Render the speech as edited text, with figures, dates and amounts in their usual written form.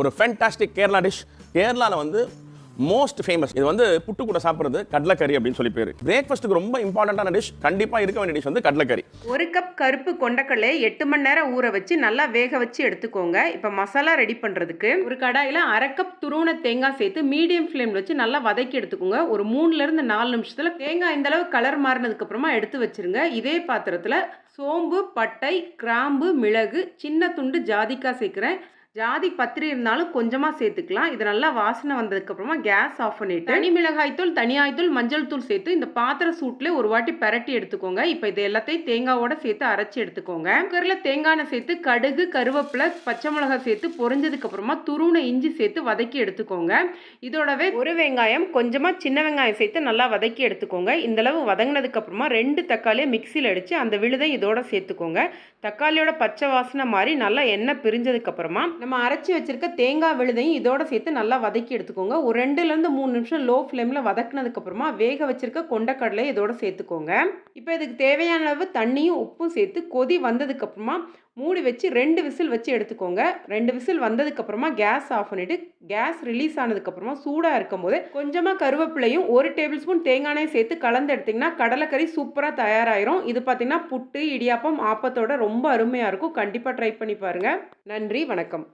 ஒரு fantastic Kerala dish. கேரளாவில் வந்து மோஸ்ட் ஃபேமஸ். இது வந்து புட்டு கூட சாப்பிட்றது கடலைக்கறி அப்படின்னு சொல்லி பேர். பிரேக்ஃபாஸ்ட்டுக்கு ரொம்ப இம்பார்ட்டண்டான டிஷ், கண்டிப்பாக இருக்க வேண்டிய டிஷ் வந்து கடலைக்கறி. ஒரு கப் கருப்பு கொண்டக்கடலையை 8 மணி நேரம் ஊற வச்சு நல்லா வேக வச்சு எடுத்துக்கோங்க. இப்போ மசாலா ரெடி பண்ணுறதுக்கு ஒரு கடாயில் அரை கப் துருவன தேங்காய் சேர்த்து மீடியம் ஃப்ளேமில் வச்சு நல்லா வதக்கி எடுத்துக்கோங்க. ஒரு 3லேருந்து 4 நிமிஷத்தில் தேங்காய் இந்த அளவு கலர் மாறினதுக்கப்புறமா எடுத்து வச்சுருங்க. இதே பாத்திரத்தில் சோம்பு, பட்டை, கிராம்பு, மிளகு, சின்ன துண்டு ஜாதிக்காய் சேர்க்குறேன். ஜாதி பத்திரி இருந்தாலும் கொஞ்சமாக சேர்த்துக்கலாம். இது நல்லா வாசனை வந்ததுக்கப்புறமா கேஸ் ஆஃப் பண்ணிவிட்டு தனி மிளகாய்த்தூள், தனியாய்த்தூள், மஞ்சள் தூள் சேர்த்து இந்த பாத்திர சூட்டில் ஒரு வாட்டி பரட்டி எடுத்துக்கோங்க. இப்போ இது எல்லாத்தையும் தேங்காவோட சேர்த்து அரைச்சி எடுத்துக்கோங்க. குக்கரில் தேங்காய் சேர்த்து கடுகு, கருவேப்பிலை, பச்சை மிளகாய் சேர்த்து பொரிஞ்சதுக்கப்புறமா துருவன இஞ்சி சேர்த்து வதக்கி எடுத்துக்கோங்க. இதோடவே ஒரு வெங்காயம், கொஞ்சமாக சின்ன வெங்காயம் சேர்த்து நல்லா வதக்கி எடுத்துக்கோங்க. இந்தளவு வதங்கினதுக்கப்புறமா 2 தக்காளியை மிக்சியில் அடித்து அந்த விழுதை இதோட சேர்த்துக்கோங்க. தக்காளியோட பச்சை வாசனை மாதிரி நல்லா எண்ணெய் பிரிஞ்சதுக்கப்புறமா நம்ம அரைச்சி வச்சிருக்க தேங்காய் விழுதையும் இதோட சேர்த்து நல்லா வதக்கி எடுத்துக்கோங்க. ஒரு 2லேருந்து 3 நிமிஷம் லோ ஃப்ளேமில் வதக்குனதுக்கப்புறமா வேக வச்சிருக்க கொண்டக்கடலை இதோட சேர்த்துக்கோங்க. இப்போ இதுக்கு தேவையான அளவு தண்ணியும் உப்பும் சேர்த்து கொதி வந்ததுக்கப்புறமா மூடி வச்சு 2 விசில் வச்சு எடுத்துக்கோங்க. 2 விசில் வந்ததுக்கப்புறமா கேஸ் ஆஃப் பண்ணிவிட்டு கேஸ் ரிலீஸ் ஆனதுக்கப்புறமா சூடாக இருக்கும் போது கொஞ்சமாக கருவேப்பிலையும் 1 டேபிள் ஸ்பூன் தேங்காயும் சேர்த்து கலந்து எடுத்திங்கன்னா கடலைக்கறி சூப்பராக தயாராகிரும். இது பார்த்திங்கன்னா புட்டு, இடியாப்பம், ஆப்பத்தோட ரொம்ப அருமையாக இருக்கும். கண்டிப்பாக ட்ரை பண்ணி பாருங்கள். நன்றி, வணக்கம்.